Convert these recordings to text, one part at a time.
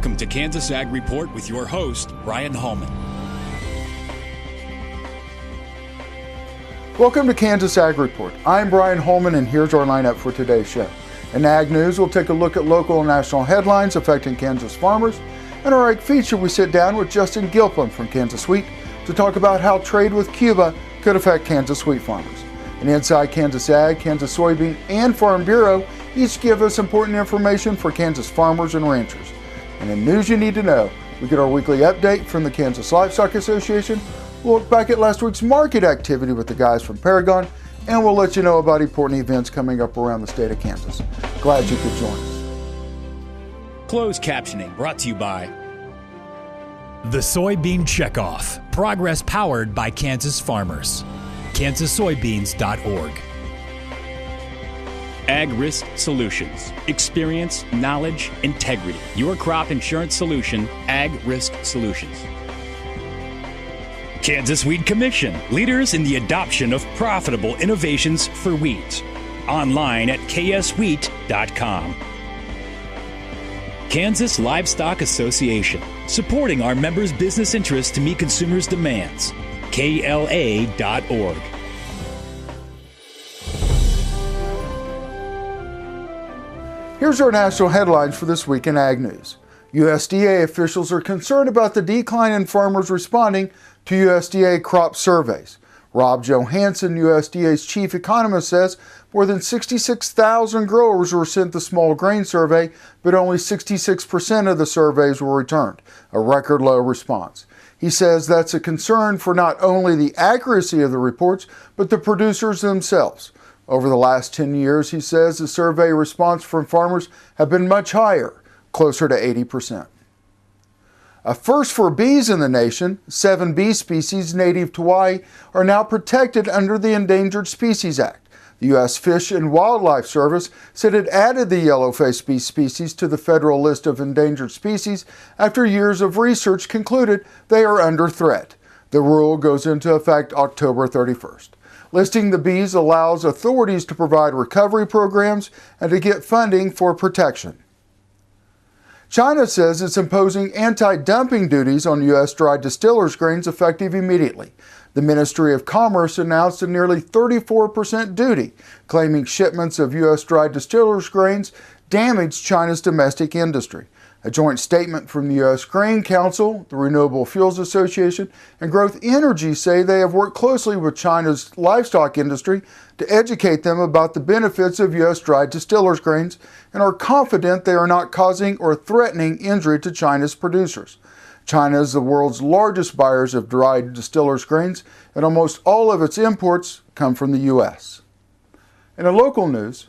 Welcome to Kansas Ag Report with your host, Brian Hallman. Welcome to Kansas Ag Report. I'm Brian Holman, and here's our lineup for today's show. In Ag News, we'll take a look at local and national headlines affecting Kansas farmers. In our Ag Feature, we sit down with Justin Gilpin from Kansas Wheat to talk about how trade with Cuba could affect Kansas wheat farmers. And inside Kansas Ag, Kansas Soybean, and Farm Bureau each give us important information for Kansas farmers and ranchers. And in news you need to know, we get our weekly update from the Kansas Livestock Association. We'll look back at last week's market activity with the guys from Paragon, and we'll let you know about important events coming up around the state of Kansas. Glad you could join us. Closed captioning brought to you by The Soybean Checkoff. Progress powered by Kansas farmers. KansasSoybeans.org. Ag Risk Solutions. Experience, knowledge, integrity. Your crop insurance solution, Ag Risk Solutions. Kansas Wheat Commission, leaders in the adoption of profitable innovations for wheat. Online at kswheat.com. Kansas Livestock Association, supporting our members' business interests to meet consumers' demands. KLA.org. Here's our national headlines for this week in Ag News. USDA officials are concerned about the decline in farmers responding to USDA crop surveys. Rob Johansson, USDA's chief economist, says more than 66,000 growers were sent the small grain survey, but only 66% of the surveys were returned, a record low response. He says that's a concern for not only the accuracy of the reports, but the producers themselves. Over the last 10 years, he says the survey response from farmers have been much higher, closer to 80%. A first for bees in the nation, 7 bee species native to Hawaii are now protected under the Endangered Species Act. The U.S. Fish and Wildlife Service said it added the yellow-faced bee species to the federal list of endangered species after years of research concluded they are under threat. The rule goes into effect October 31st. Listing the bees allows authorities to provide recovery programs and to get funding for protection. China says it's imposing anti-dumping duties on U.S. dried distillers grains effective immediately. The Ministry of Commerce announced a nearly 34% duty, claiming shipments of U.S. dried distillers grains damaged China's domestic industry. A joint statement from the U.S. Grain Council, the Renewable Fuels Association, and Growth Energy say they have worked closely with China's livestock industry to educate them about the benefits of U.S. dried distillers grains and are confident they are not causing or threatening injury to China's producers. China is the world's largest buyers of dried distillers grains, and almost all of its imports come from the U.S. In local news,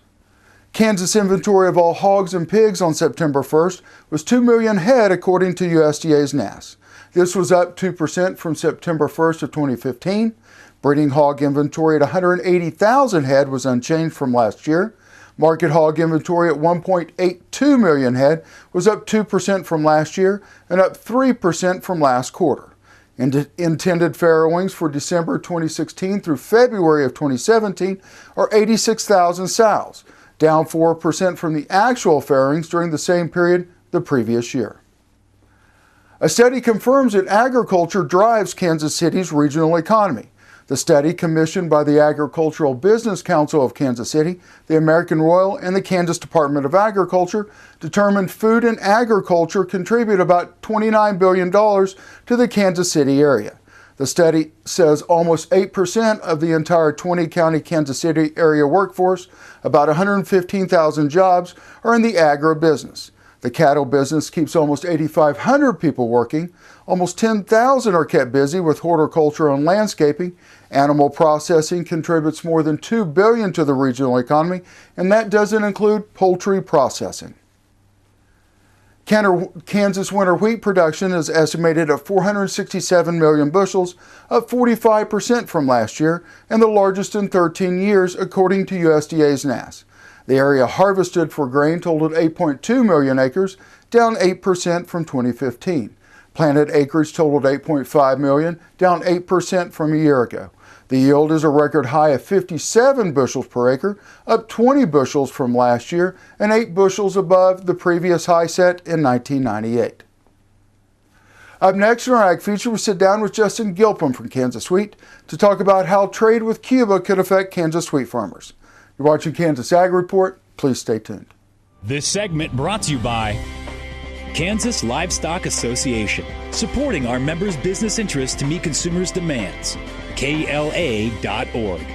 Kansas inventory of all hogs and pigs on September 1st was 2 million head according to USDA's NASS. This was up 2% from September 1st of 2015. Breeding hog inventory at 180,000 head was unchanged from last year. Market hog inventory at 1.82 million head was up 2% from last year and up 3% from last quarter. Intended farrowings for December 2016 through February of 2017 are 86,000 sows, down 4% from the actual farrowings during the same period the previous year. A study confirms that agriculture drives Kansas City's regional economy. The study, commissioned by the Agricultural Business Council of Kansas City, the American Royal, and the Kansas Department of Agriculture, determined food and agriculture contribute about $29 billion to the Kansas City area. The study says almost 8% of the entire 20-county Kansas City area workforce, about 115,000 jobs, are in the agribusiness. The cattle business keeps almost 8,500 people working. Almost 10,000 are kept busy with horticulture and landscaping. Animal processing contributes more than $2 billion to the regional economy, and that doesn't include poultry processing. Kansas winter wheat production is estimated at 467 million bushels, up 45% from last year, and the largest in 13 years, according to USDA's NASS. The area harvested for grain totaled 8.2 million acres, down 8% from 2015. Planted acreage totaled 8.5 million, down 8% from a year ago. The yield is a record high of 57 bushels per acre, up 20 bushels from last year and 8 bushels above the previous high set in 1998. Up next in our Ag Feature, we sit down with Justin Gilpin from Kansas Wheat to talk about how trade with Cuba could affect Kansas wheat farmers. You're watching Kansas Ag Report. Please stay tuned. This segment brought to you by Kansas Livestock Association, supporting our members' business interests to meet consumers' demands. KLA.org.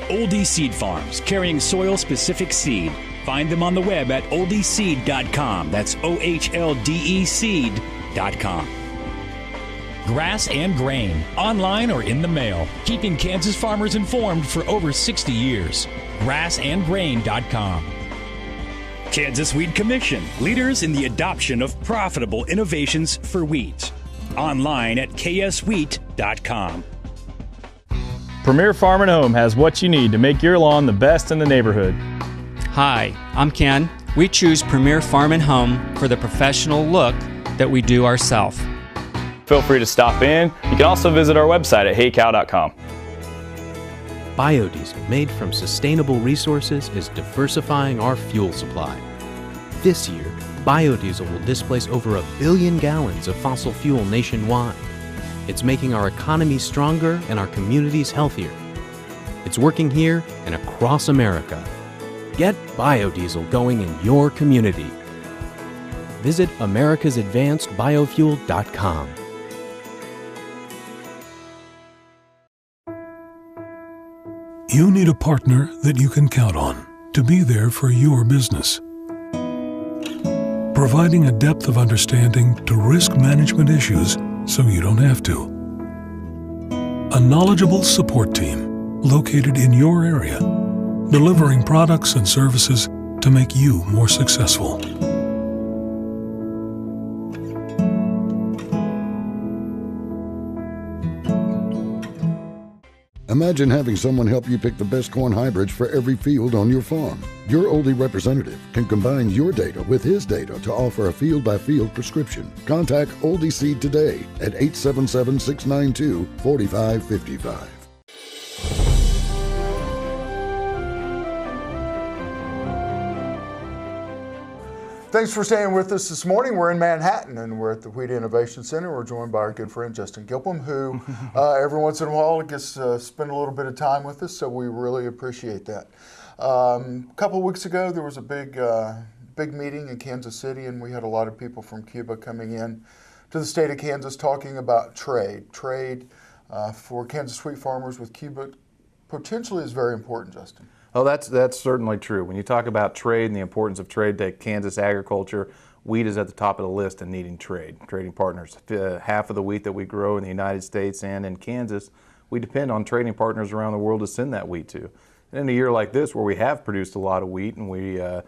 Oldie Seed Farms, carrying soil-specific seed. Find them on the web at oldieseed.com. That's OHLDE seed.com. Grass and Grain, online or in the mail, keeping Kansas farmers informed for over 60 years. grassandgrain.com. Kansas Wheat Commission, leaders in the adoption of profitable innovations for wheat. Online at kswheat.com. Premier Farm and Home has what you need to make your lawn the best in the neighborhood. Hi, I'm Ken. We choose Premier Farm and Home for the professional look that we do ourselves. Feel free to stop in. You can also visit our website at heycow.com. Biodiesel made from sustainable resources is diversifying our fuel supply. This year, biodiesel will displace over 1 billion gallons of fossil fuel nationwide. It's making our economy stronger and our communities healthier. It's working here and across America. Get biodiesel going in your community. Visit americasadvancedbiofuel.com. You need a partner that you can count on to be there for your business. Providing a depth of understanding to risk management issues so you don't have to. A knowledgeable support team located in your area, delivering products and services to make you more successful. Imagine having someone help you pick the best corn hybrids for every field on your farm. Your Oldie representative can combine your data with his data to offer a field-by-field prescription. Contact Oldie Seed today at 877-692-4555. Thanks for staying with us this morning. We're in Manhattan and we're at the Wheat Innovation Center. We're joined by our good friend Justin Gilpin, who every once in a while gets to spend a little bit of time with us, so we really appreciate that. A couple of weeks ago, there was a big meeting in Kansas City, and we had a lot of people from Cuba coming in to the state of Kansas talking about trade. Trade for Kansas wheat farmers with Cuba potentially is very important, Justin. Oh, that's certainly true. When you talk about trade and the importance of trade to Kansas agriculture, wheat is at the top of the list in needing trading partners. Half of the wheat that we grow in the United States and in Kansas, we depend on trading partners around the world to send that wheat to. And in a year like this, where we have produced a lot of wheat and we have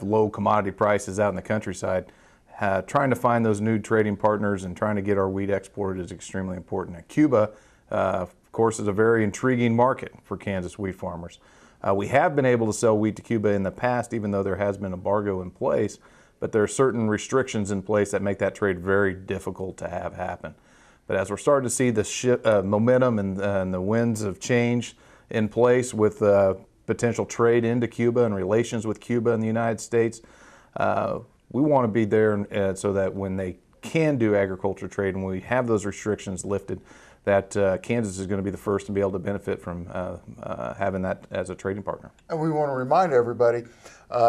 low commodity prices out in the countryside, trying to find those new trading partners and trying to get our wheat exported is extremely important. Now, Cuba, of course, is a very intriguing market for Kansas wheat farmers. We have been able to sell wheat to Cuba in the past, even though there has been an embargo in place, but there are certain restrictions in place that make that trade very difficult to have happen. But as we're starting to see the momentum and the winds of change in place with potential trade into Cuba and relations with Cuba and the United States, we want to be there so that when they can do agriculture trade and we have those restrictions lifted, that Kansas is going to be the first to be able to benefit from having that as a trading partner. And we want to remind everybody,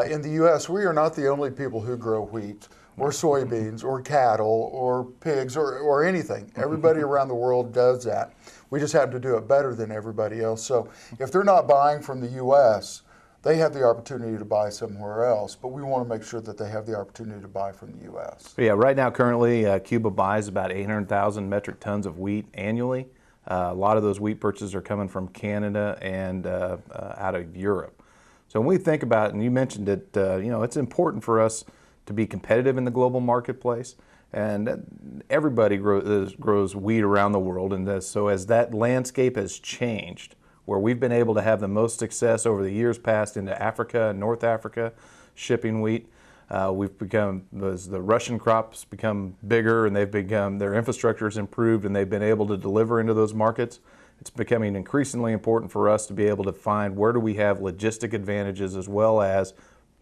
in the U.S., we are not the only people who grow wheat or soybeans or cattle or pigs or anything. Everybody around the world does that. We just have to do it better than everybody else. So if they're not buying from the U.S., they have the opportunity to buy somewhere else, but we want to make sure that they have the opportunity to buy from the U.S. Yeah, right now, currently, Cuba buys about 800,000 metric tons of wheat annually. A lot of those wheat purchases are coming from Canada and out of Europe. So when we think about it, and you mentioned it, it's important for us to be competitive in the global marketplace. And everybody grows wheat around the world, and so as that landscape has changed, where we've been able to have the most success over the years past into Africa and North Africa, shipping wheat. We've become, as the Russian crops become bigger and their infrastructure has improved and they've been able to deliver into those markets, it's becoming increasingly important for us to be able to find where do we have logistic advantages as well as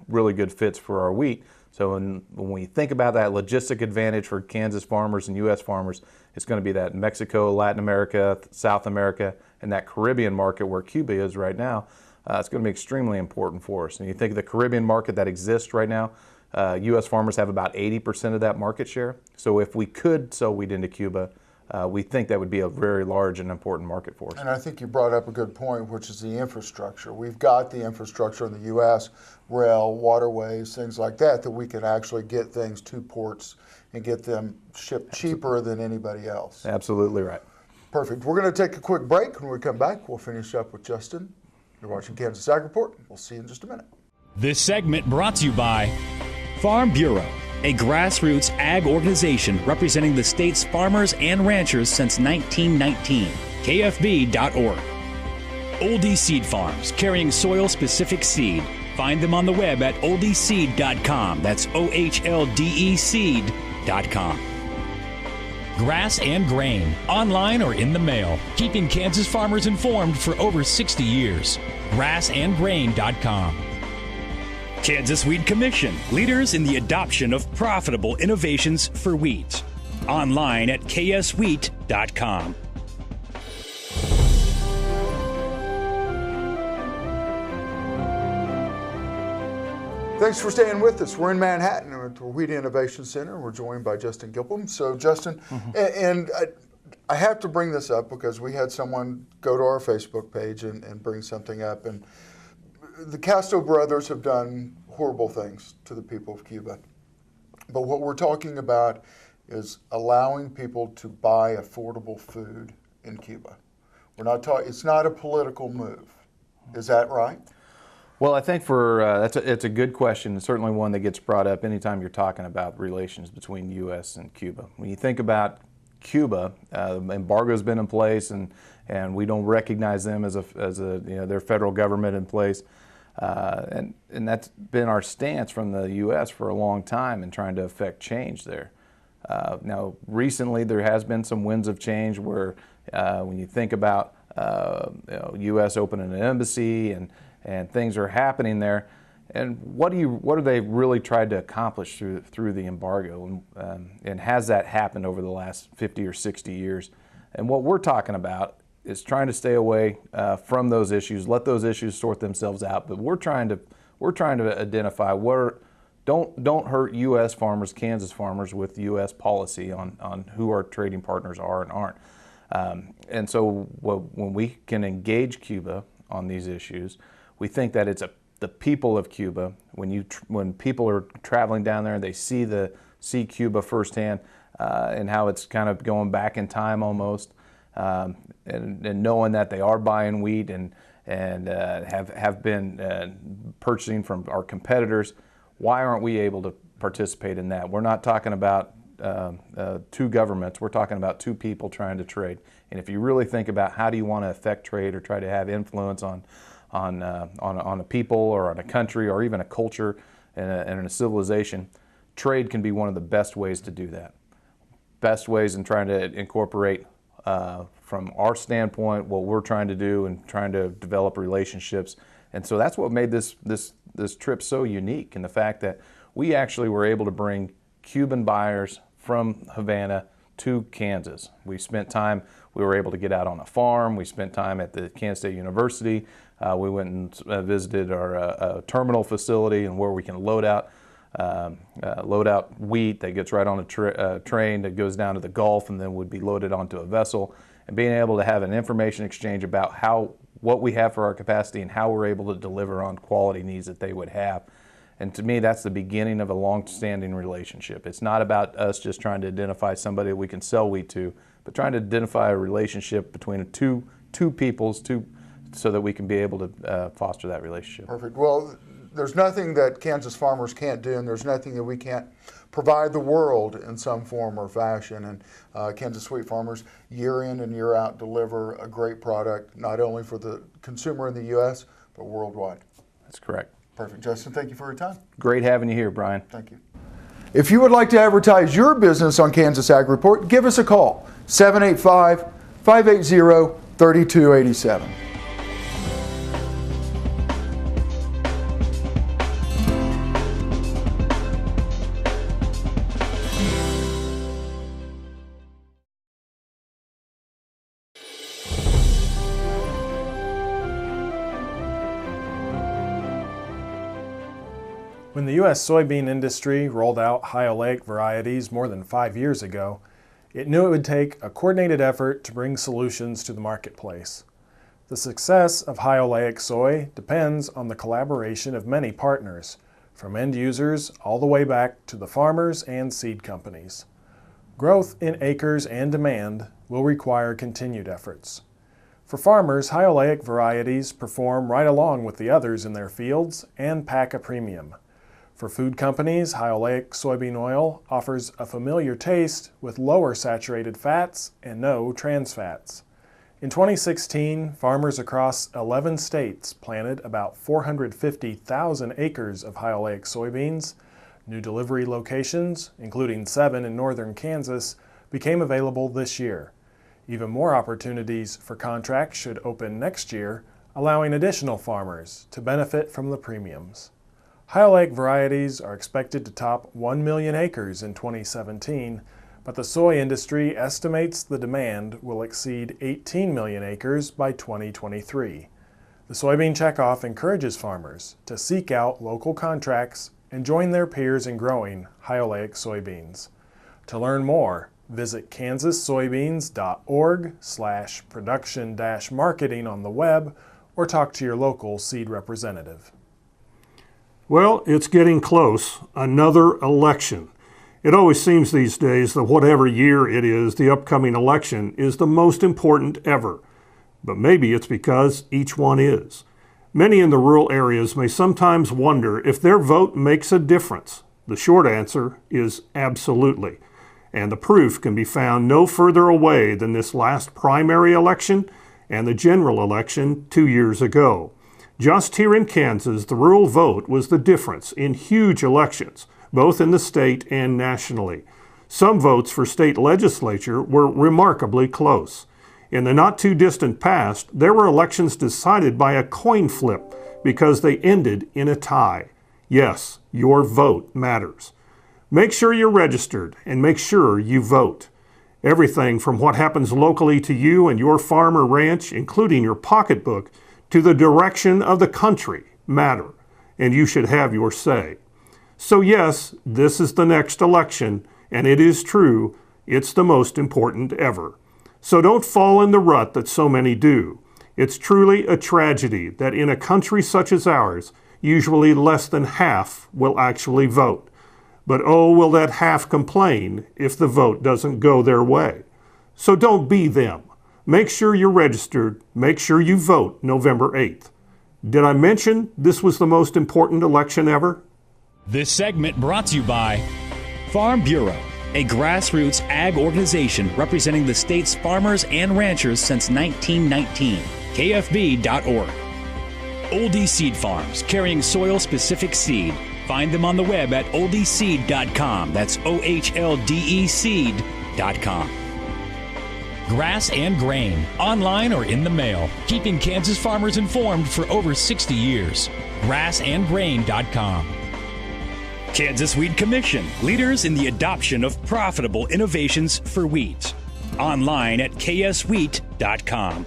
really good fits for our wheat So when we think about that logistic advantage for Kansas farmers and U.S. farmers, it's going to be that Mexico, Latin America, South America, and that Caribbean market where Cuba is right now. It's going to be extremely important for us. And you think of the Caribbean market that exists right now, U.S. farmers have about 80% of that market share. So if we could sell wheat into Cuba, we think that would be a very large and important market for us. And I think you brought up a good point, which is the infrastructure. We've got the infrastructure in the U.S., rail, waterways, things like that we can actually get things to ports and get them shipped cheaper than anybody else. Absolutely right. Perfect. We're going to take a quick break. When we come back, we'll finish up with Justin. You're watching Kansas Ag Report. We'll see you in just a minute. This segment brought to you by Farm Bureau, a grassroots ag organization representing the state's farmers and ranchers since 1919. KFB.org. Oldie Seed Farms, carrying soil-specific seed. Find them on the web at oldieseed.com. That's OHLDE seed.com. Grass and Grain, online or in the mail, keeping Kansas farmers informed for over 60 years. Grassandgrain.com. Kansas Wheat Commission, leaders in the adoption of profitable innovations for wheat. Online at kswheat.com. Thanks for staying with us. We're in Manhattan at the Wheat Innovation Center. We're joined by Justin Gilpin. So, Justin, and I have to bring this up because we had someone go to our Facebook page and bring something up. And the Castro brothers have done horrible things to the people of Cuba. But what we're talking about is allowing people to buy affordable food in Cuba. We're not talking. It's not a political move. Is that right? Well, I think it's a good question, and certainly one that gets brought up anytime you're talking about relations between the U.S. and Cuba. When you think about Cuba, embargo's been in place, and we don't recognize them as their federal government in place, and that's been our stance from the U.S. for a long time in trying to affect change there. Now, recently there has been some winds of change where when you think about U.S. opening an embassy and things are happening there, and what are they really tried to accomplish through the embargo, and has that happened over the last 50 or 60 years? And what we're talking about is trying to stay away from those issues, let those issues sort themselves out. But we're trying to identify don't hurt U.S. farmers, Kansas farmers, with U.S. policy on who our trading partners are and aren't. And so when we can engage Cuba on these issues, we think that it's the people of Cuba. When people are traveling down there and they see Cuba firsthand and how it's kind of going back in time almost, and knowing that they are buying wheat and have been purchasing from our competitors, why aren't we able to participate in that? We're not talking about two governments. We're talking about two people trying to trade. And if you really think about how do you want to affect trade or try to have influence on a people or on a country or even a culture and a civilization, trade can be one of the best ways to do that. Best ways in trying to incorporate, from our standpoint, what we're trying to do and trying to develop relationships. And so that's what made this trip so unique, and the fact that we actually were able to bring Cuban buyers from Havana to Kansas. We were able to get out on a farm. We spent time at the Kansas State University. We went and visited our terminal facility, and where we can load out wheat that gets right on a train that goes down to the Gulf and then would be loaded onto a vessel, and being able to have an information exchange about what we have for our capacity and how we're able to deliver on quality needs that they would have. And to me, that's the beginning of a long-standing relationship. It's not about us just trying to identify somebody we can sell wheat to, but trying to identify a relationship between two peoples, so that we can be able to foster that relationship. Perfect. Well, there's nothing that Kansas farmers can't do, and there's nothing that we can't provide the world in some form or fashion. And Kansas wheat farmers, year in and year out, deliver a great product, not only for the consumer in the U.S., but worldwide. That's correct. Perfect. Justin, thank you for your time. Great having you here, Brian. Thank you. If you would like to advertise your business on Kansas Ag Report, give us a call, 785-580-3287. When the U.S. soybean industry rolled out high-oleic varieties more than 5 years ago, it knew it would take a coordinated effort to bring solutions to the marketplace. The success of high-oleic soy depends on the collaboration of many partners, from end users all the way back to the farmers and seed companies. Growth in acres and demand will require continued efforts. For farmers, high-oleic varieties perform right along with the others in their fields and pack a premium. For food companies, high-oleic soybean oil offers a familiar taste with lower saturated fats and no trans fats. In 2016, farmers across 11 states planted about 450,000 acres of high-oleic soybeans. New delivery locations, including 7 in northern Kansas, became available this year. Even more opportunities for contracts should open next year, allowing additional farmers to benefit from the premiums. High-oleic varieties are expected to top 1 million acres in 2017, but the soy industry estimates the demand will exceed 18 million acres by 2023. The Soybean Checkoff encourages farmers to seek out local contracts and join their peers in growing high-oleic soybeans. To learn more, visit kansassoybeans.org/production-marketing on the web or talk to your local seed representative. Well, it's getting close. Another election. It always seems these days that whatever year it is, the upcoming election is the most important ever. But maybe it's because each one is. Many in the rural areas may sometimes wonder if their vote makes a difference. The short answer is absolutely. And the proof can be found no further away than this last primary election and the general election 2 years ago. Just here in Kansas, the rural vote was the difference in huge elections, both in the state and nationally. Some votes for state legislature were remarkably close. In the not-too-distant past, there were elections decided by a coin flip because they ended in a tie. Yes, your vote matters. Make sure you're registered and make sure you vote. Everything from what happens locally to you and your farm or ranch, including your pocketbook, to the direction of the country matter, and you should have your say. So yes, this is the next election, and it is true, it's the most important ever. So don't fall in the rut that so many do. It's truly a tragedy that in a country such as ours, usually less than half will actually vote. But oh, will that half complain if the vote doesn't go their way. So don't be them. Make sure you're registered. Make sure you vote November 8th. Did I mention this was the most important election ever? This segment brought to you by Farm Bureau, a grassroots ag organization representing the state's farmers and ranchers since 1919. KFB.org. Oldie Seed Farms, carrying soil-specific seed. Find them on the web at oldieseed.com. That's OHLDE seed.com. Grass and Grain, online or in the mail, keeping Kansas farmers informed for over 60 years. grassandgrain.com. Kansas Weed Commission, leaders in the adoption of profitable innovations for wheat. Online at kswheat.com.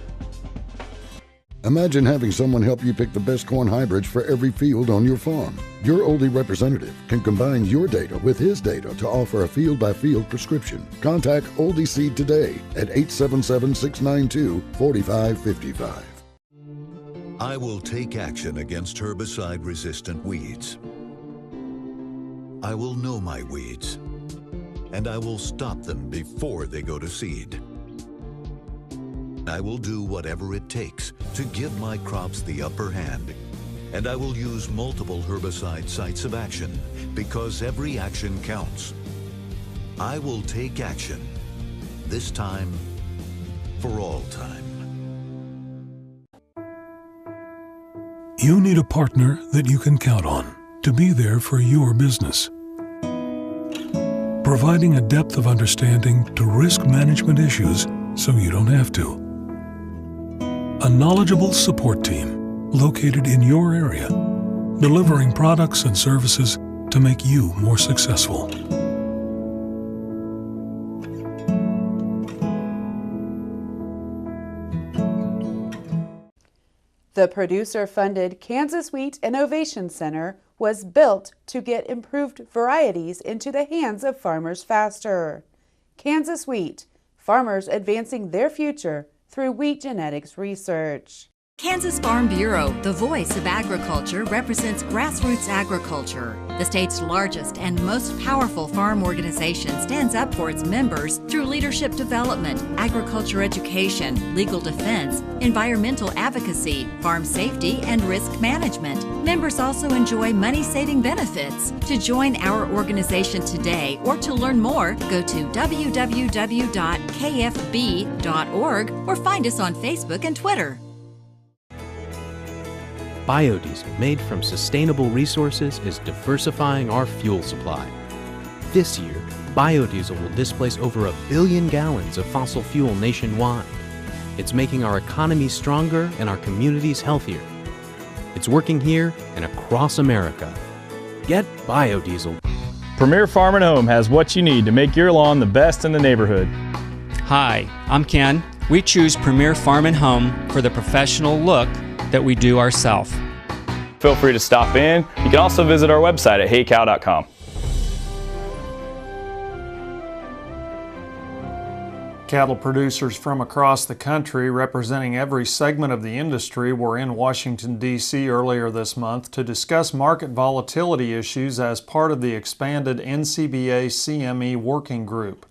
Imagine having someone help you pick the best corn hybrids for every field on your farm. Your Oldie representative can combine your data with his data to offer a field-by-field prescription. Contact Oldie Seed today at 877-692-4555. I will take action against herbicide-resistant weeds. I will know my weeds, and I will stop them before they go to seed. I will do whatever it takes to give my crops the upper hand, and I will use multiple herbicide sites of action because every action counts. I will take action, this time for all time. You need a partner that you can count on to be there for your business, providing a depth of understanding to risk management issues so you don't have to. A knowledgeable support team located in your area, delivering products and services to make you more successful. The producer-funded Kansas Wheat Innovation Center was built to get improved varieties into the hands of farmers faster. Kansas Wheat, farmers advancing their future through wheat genetics research. Kansas Farm Bureau, the voice of agriculture, represents grassroots agriculture. The state's largest and most powerful farm organization stands up for its members through leadership development, agriculture education, legal defense, environmental advocacy, farm safety, and risk management. Members also enjoy money-saving benefits. To join our organization today or to learn more, go to www.kfb.org or find us on Facebook and Twitter. Biodiesel made from sustainable resources is diversifying our fuel supply. This year, biodiesel will displace over 1 billion gallons of fossil fuel nationwide. It's making our economy stronger and our communities healthier. It's working here and across America. Get biodiesel. Premier Farm and Home has what you need to make your lawn the best in the neighborhood. Hi, I'm Ken. We choose Premier Farm and Home for the professional look that we do ourselves. Feel free to stop in. You can also visit our website at heycow.com. Cattle producers from across the country representing every segment of the industry were in Washington, D.C. earlier this month to discuss market volatility issues as part of the expanded NCBA CME working group.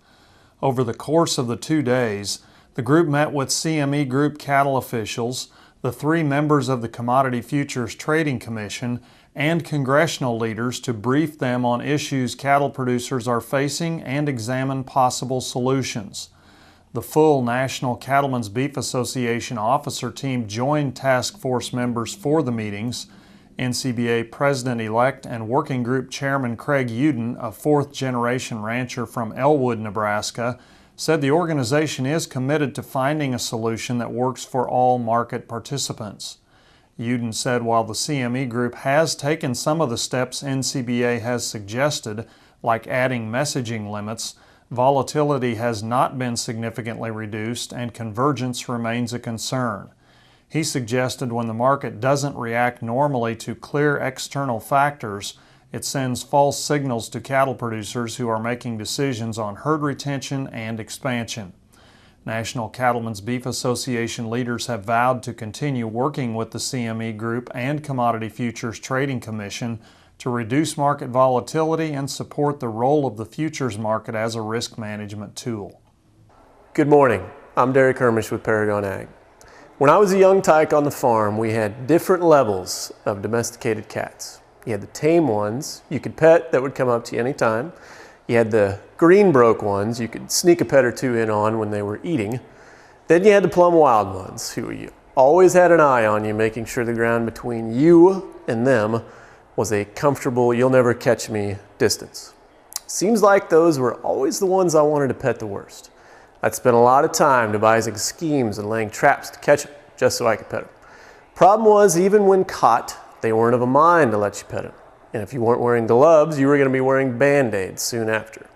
Over the course of the 2 days, the group met with CME Group cattle officials, the 3 members of the Commodity Futures Trading Commission, and congressional leaders to brief them on issues cattle producers are facing and examine possible solutions. The full National Cattlemen's Beef Association officer team joined task force members for the meetings. NCBA President-elect and Working Group Chairman Craig Uden, a 4th-generation rancher from Elwood, Nebraska, said the organization is committed to finding a solution that works for all market participants. Uden said while the CME Group has taken some of the steps NCBA has suggested, like adding messaging limits, volatility has not been significantly reduced and convergence remains a concern. He suggested when the market doesn't react normally to clear external factors, it sends false signals to cattle producers who are making decisions on herd retention and expansion. National Cattlemen's Beef Association leaders have vowed to continue working with the CME Group and Commodity Futures Trading Commission to reduce market volatility and support the role of the futures market as a risk management tool. Good morning. I'm Derek Hermish with Paragon Ag. When I was a young tyke on the farm, we had different levels of domesticated cats. You had the tame ones you could pet that would come up to you anytime. You had the green-broke ones you could sneak a pet or two in on when they were eating. Then you had the plumb wild ones who you always had an eye on you, making sure the ground between you and them was a comfortable, you'll never catch me distance. Seems like those were always the ones I wanted to pet the worst. I'd spent a lot of time devising schemes and laying traps to catch them just so I could pet them. Problem was, even when caught, they weren't of a mind to let you pet them. And if you weren't wearing gloves, you were going to be wearing Band-Aids soon after.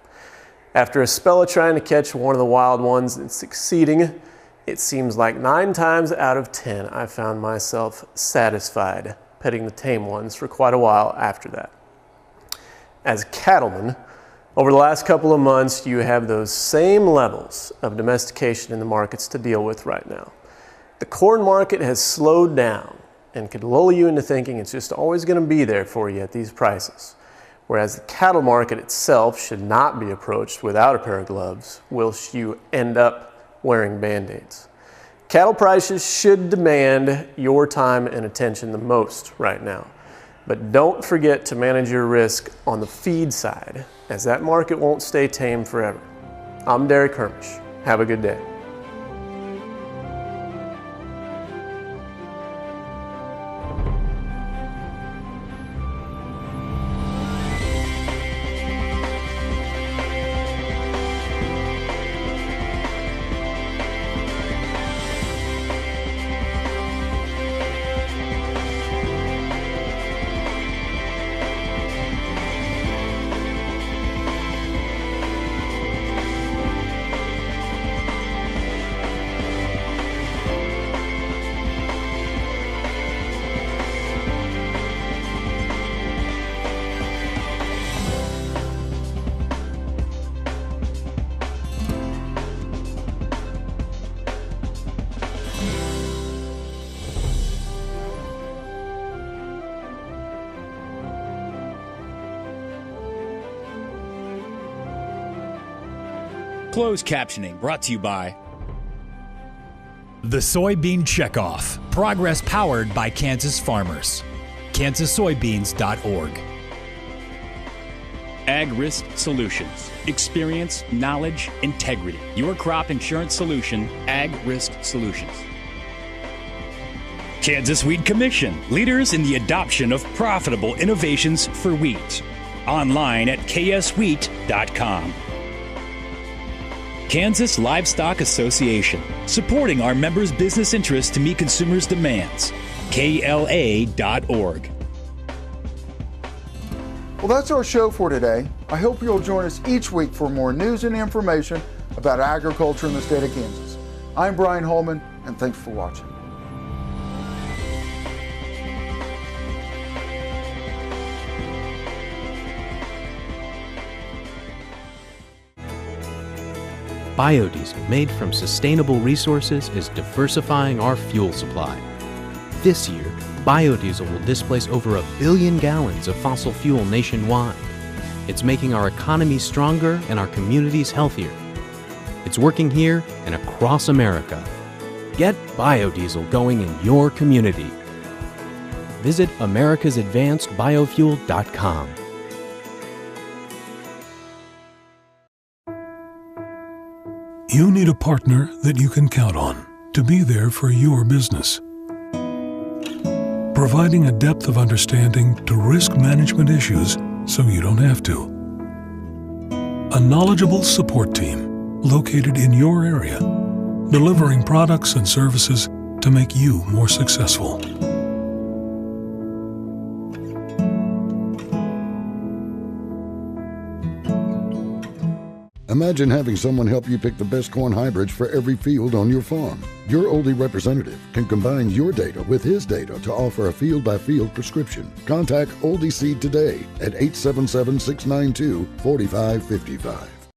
After a spell of trying to catch one of the wild ones and succeeding, it seems like 9 times out of 10 I found myself satisfied petting the tame ones for quite a while after that. As a cattleman, over the last couple of months, you have those same levels of domestication in the markets to deal with right now. The corn market has slowed down and could lull you into thinking it's just always going to be there for you at these prices. Whereas the cattle market itself should not be approached without a pair of gloves, whilst you end up wearing Band-Aids. Cattle prices should demand your time and attention the most right now. But don't forget to manage your risk on the feed side, as that market won't stay tame forever. I'm Derek Hermish. Have a good day. Closed captioning brought to you by The Soybean Checkoff. Progress powered by Kansas farmers. KansasSoybeans.org. Ag Risk Solutions. Experience, knowledge, integrity. Your crop insurance solution, Ag Risk Solutions. Kansas Wheat Commission. Leaders in the adoption of profitable innovations for wheat. Online at kswheat.com. Kansas Livestock Association. Supporting our members' business interests to meet consumers' demands. KLA.org. Well, that's our show for today. I hope you'll join us each week for more news and information about agriculture in the state of Kansas. I'm Brian Holman, and thanks for watching. Biodiesel made from sustainable resources is diversifying our fuel supply. This year, biodiesel will displace over 1 billion gallons of fossil fuel nationwide. It's making our economy stronger and our communities healthier. It's working here and across America. Get biodiesel going in your community. Visit americasadvancedbiofuel.com. You need a partner that you can count on to be there for your business. Providing a depth of understanding to risk management issues so you don't have to. A knowledgeable support team located in your area, delivering products and services to make you more successful. Imagine having someone help you pick the best corn hybrids for every field on your farm. Your Oldie representative can combine your data with his data to offer a field-by-field prescription. Contact Oldie Seed today at 877-692-4555.